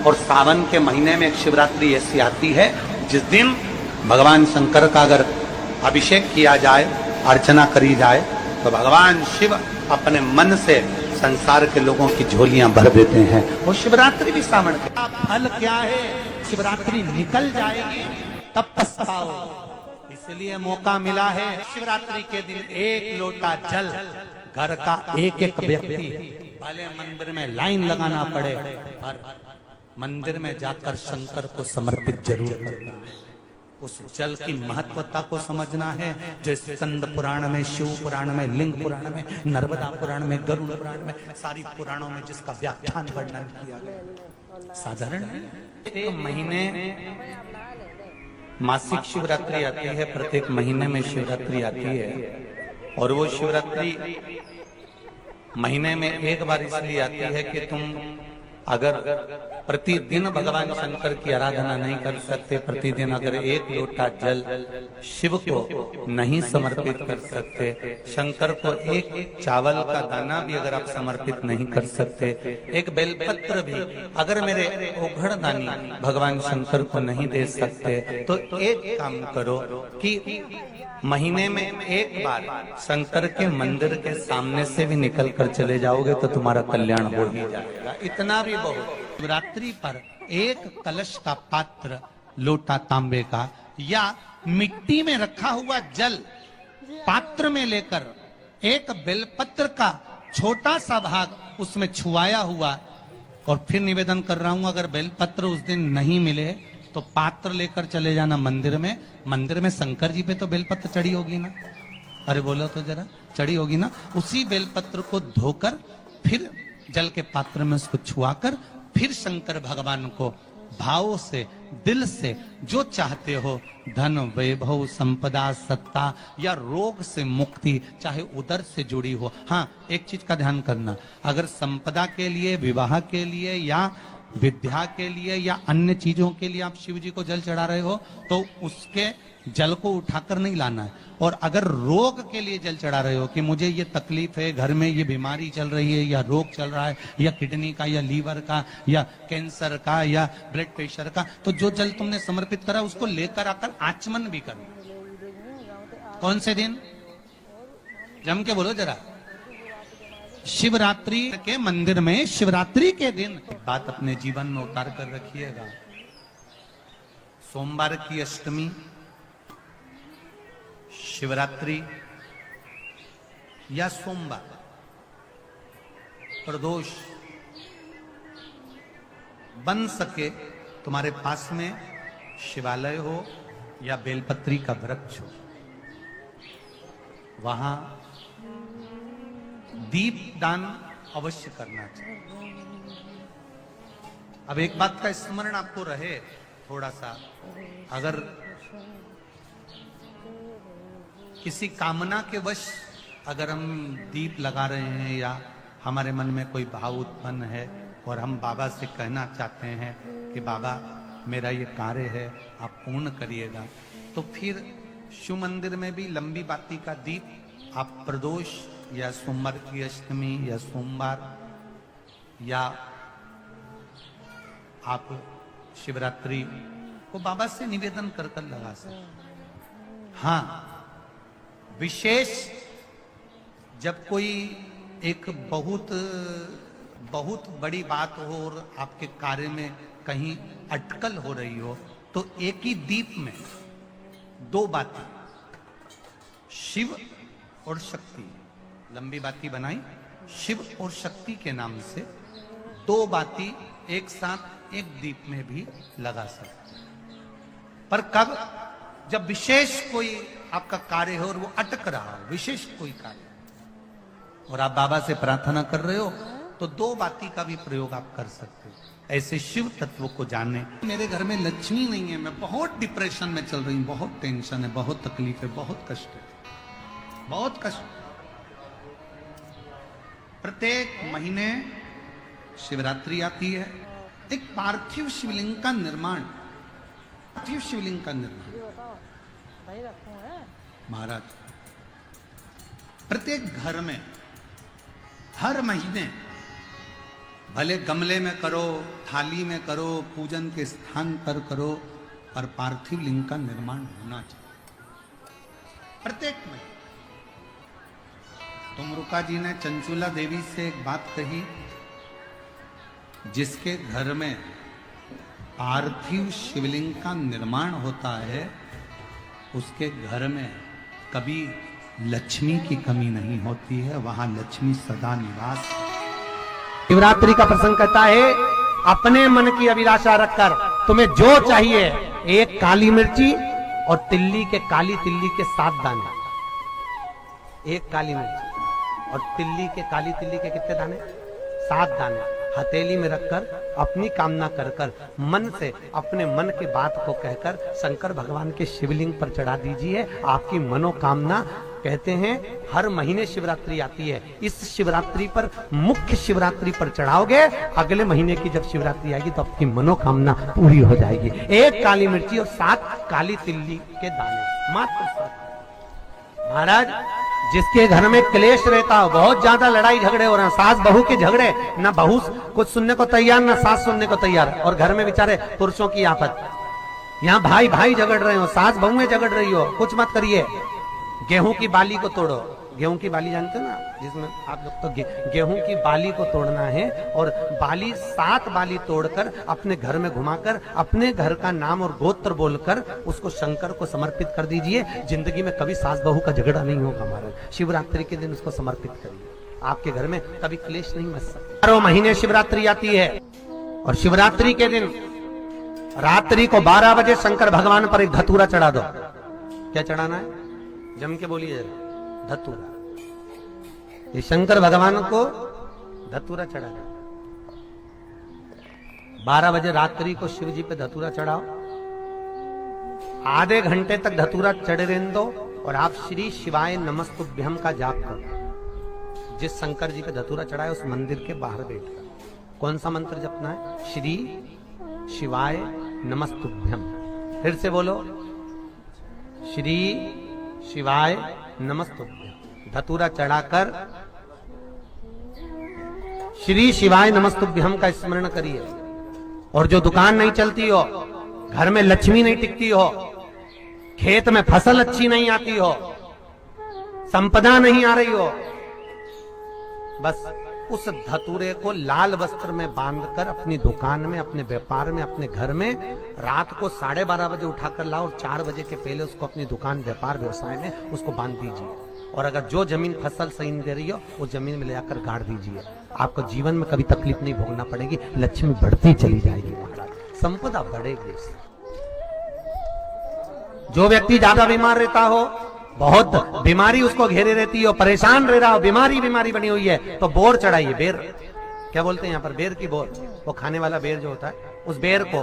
और सावन के महीने में एक शिवरात्रि ऐसी आती है जिस दिन भगवान शंकर का अगर अभिषेक किया जाए, अर्चना करी जाए, तो भगवान शिव अपने मन से संसार के लोगों की झोलियां भर देते हैं। वो शिवरात्रि भी सावन के फल क्या है, शिवरात्रि निकल जाएगी तब पछताओ। इसलिए मौका मिला है शिवरात्रि के दिन एक लोटा जल घर का एक एक व्यक्ति, भले मंदिर में लाइन लगाना पड़े पर मंदिर में जाकर शंकर को समर्पित जरूर करना है। उस जल की महत्वता को समझना है, जो स्कंद पुराण में, शिव पुराण में, लिंग पुराण में, नर्मदा पुराण में, गरुड़ पुराण में, सारी पुराणों में जिसका व्याख्यान वर्णन किया गया। साधारण एक महीने मासिक शिवरात्रि आती है, प्रत्येक महीने में शिवरात्रि आती है। और वो शिवरात्रि महीने में एक बार इसलिए आती है कि तुम अगर प्रतिदिन भगवान शंकर की आराधना नहीं कर सकते, प्रतिदिन अगर एक लोटा जल शिव को नहीं समर्पित कर सकते, शंकर को एक चावल का दाना भी अगर आप समर्पित नहीं कर सकते, एक बेलपत्र भी अगर मेरे ओघड़दानी भगवान शंकर को नहीं दे सकते, तो एक काम करो कि महीने में एक बार शंकर के मंदिर के सामने से भी निकल कर चले जाओगे तो तुम्हारा कल्याण हो ही जाएगा। इतना भी बहुत। शिवरात्रि पर एक कलश का पात्र, लोटा तांबे का या मिट्टी में रखा हुआ जल पात्र में लेकर एक बेलपत्र का छोटा सा भाग उसमें छुआया हुआ, और फिर निवेदन कर रहा हूं अगर बेलपत्र उस दिन नहीं मिले तो पात्र लेकर चले जाना मंदिर में। मंदिर में शंकर जी पे तो बेलपत्र चढ़ी होगी ना, अरे बोलो तो जरा, चढ़ी होगी ना। उसी बेलपत्र को धोकर फिर जल के पात्र में उसको छुआकर फिर शंकर भगवान को भाव से, दिल से जो चाहते हो, धन, वैभव, संपदा, सत्ता या रोग से मुक्ति, चाहे उदर से जुड़ी हो। हाँ, एक चीज का ध्यान करना, अगर संपदा के लिए, विवाह के लिए या विद्या के लिए या अन्य चीजों के लिए आप शिव जी को जल चढ़ा रहे हो तो उसके जल को उठाकर नहीं लाना है। और अगर रोग के लिए जल चढ़ा रहे हो कि मुझे ये तकलीफ है, घर में ये बीमारी चल रही है या रोग चल रहा है, या किडनी का या लीवर का या कैंसर का या ब्लड प्रेशर का, तो जो जल तुमने समर्पित करा उसको लेकर आकर आचमन भी करो। कौन से दिन? जम के बोलो जरा। शिवरात्रि के मंदिर में शिवरात्रि के दिन बात अपने जीवन में उतार कर रखिएगा। सोमवार की अष्टमी, शिवरात्रि या सोमवार, प्रदोष बन सके तुम्हारे पास में शिवालय हो या बेलपत्री का वृक्ष हो, वहां दीप दान अवश्य करना चाहिए। अब एक बात का स्मरण आपको रहे थोड़ा सा, अगर किसी कामना के वश अगर हम दीप लगा रहे हैं या हमारे मन में कोई भाव उत्पन्न है और हम बाबा से कहना चाहते हैं कि बाबा मेरा ये कार्य है आप पूर्ण करिएगा, तो फिर शिव मंदिर में भी लंबी बाती का दीप आप प्रदोष या सोमवार की अष्टमी या सोमवार या आप शिवरात्रि को बाबा से निवेदन कर कर लगा सकते। हाँ, विशेष जब कोई एक बहुत बड़ी बात हो और आपके कार्य में कहीं अटकल हो रही हो, तो एक ही दीप में दो बातें, शिव और शक्ति, लंबी बाती बनाई, शिव और शक्ति के नाम से दो बाती एक साथ एक दीप में भी लगा सकते हैं। पर कब? जब विशेष कोई आपका कार्य हो और वो अटक रहा हो, विशेष कोई कार्य, और आप बाबा से प्रार्थना कर रहे हो, तो दो बाती का भी प्रयोग आप कर सकते हो। ऐसे शिव तत्व को जाने। मेरे घर में लक्ष्मी नहीं है, मैं बहुत डिप्रेशन में चल रही हूँ, बहुत टेंशन है, बहुत तकलीफ है, बहुत कष्ट है, बहुत कष्ट। प्रत्येक महीने शिवरात्रि आती है, एक पार्थिव शिवलिंग का निर्माण, पार्थिव शिवलिंग का निर्माण महाराज प्रत्येक घर में हर महीने भले गमले में करो, थाली में करो, पूजन के स्थान पर करो, पर पार्थिव लिंग का निर्माण होना चाहिए प्रत्येक में। तुमरुका जी ने चंचुला देवी से एक बात कही, जिसके घर में पार्थिव शिवलिंग का निर्माण होता है उसके घर में कभी लक्ष्मी की कमी नहीं होती है, वहां लक्ष्मी सदा निवास। शिवरात्रि का प्रसंग कहता है, अपने मन की अभिलाषा रखकर तुम्हें जो चाहिए, एक काली मिर्ची और काली तिल्ली के 7 दाने। एक काली मिर्ची और काली तिल्ली के कितने दाने? 7 दाने हथेली में रखकर अपनी कामना कर कर मन से अपने मन की बात को कहकर शंकर भगवान के शिवलिंग पर चढ़ा दीजिए। आपकी मनोकामना, कहते हैं हर महीने शिवरात्रि आती है, इस शिवरात्रि पर, मुख्य शिवरात्रि पर चढ़ाओगे, अगले महीने की जब शिवरात्रि आएगी तो आपकी मनोकामना पूरी हो जाएगी। एक काली मिर्ची और 7 काली तिल्ली के दाने, मात्र 7। महाराज, जिसके घर में क्लेश रहता हो, बहुत ज्यादा लड़ाई झगड़े हो रहे हैं, सास बहू के झगड़े, ना बहू कुछ सुनने को तैयार ना सास सुनने को तैयार, और घर में बेचारे पुरुषों की आफत, यहाँ भाई भाई झगड़ रहे हो, सास बहू में झगड़ रही हो, कुछ मत करिए। गेहूं की बाली को तोड़ो, गेहूं की बाली जानते हो ना, जिसमें आप लोग तो गेहूं की बाली को तोड़ना है, और बाली 7 बाली तोड़कर अपने घर में घुमाकर अपने घर का नाम और गोत्र बोलकर उसको शंकर को समर्पित कर दीजिए। जिंदगी में कभी सास बहू का झगड़ा नहीं होगा। महाराज, शिवरात्रि के दिन उसको समर्पित करिए, आपके घर में कभी क्लेश नहीं मच सकता। 12 महीने शिवरात्रि आती है, और शिवरात्रि के दिन रात्रि को 12 बजे शंकर भगवान पर एक धतूरा चढ़ा दो। क्या चढ़ाना है? जम के बोलिए जरा, धतूरा। ये शंकर भगवान को धतूरा चढ़ा दो। 12 बजे रात्रि को शिव जी पे धतूरा चढ़ाओ, आधे घंटे तक धतूरा चढ़े रहने दो, और आप श्री शिवाय नमस्तुभ्यम का जाप करो। जिस शंकर जी पे धतूरा चढ़ाए उस मंदिर के बाहर बैठकर कौन सा मंत्र जपना है? श्री शिवाय नमस्तुभ्यम। फिर से बोलो, श्री शिवाय नमस्तुभ्यम। धतूरा चढ़ाकर श्री शिवाय नमस्तुभ्यम का स्मरण करिए। और जो दुकान नहीं चलती हो, घर में लक्ष्मी नहीं टिकती हो, खेत में फसल अच्छी नहीं आती हो, संपदा नहीं आ रही हो, बस उस धतूरे को लाल वस्त्र में बांधकर अपनी दुकान में, अपने व्यापार में, अपने घर में रात को 12:30 बजे उठाकर लाओ, और 4 बजे के पहले उसको अपनी दुकान, व्यापार, व्यवसाय में उसको बांध दीजिए। और अगर जो जमीन फसल सही नहीं दे रही हो, उस जमीन में ले जाकर गाड़ दीजिए। आपको जीवन में कभी तकलीफ नहीं भोगना पड़ेगी, लक्ष्मी बढ़ती चली जाएगी, महाराज, संपदा बढ़ेगी। जो व्यक्ति ज्यादा बीमार रहता हो, बहुत बीमारी उसको घेरे रहती हो, परेशान रह रहा हो, बीमारी बनी हुई है, तो बोर चढ़ाइए। बेर क्या बोलते हैं यहाँ पर? बेर की बोर, वो खाने वाला बेर जो होता है, उस बेर को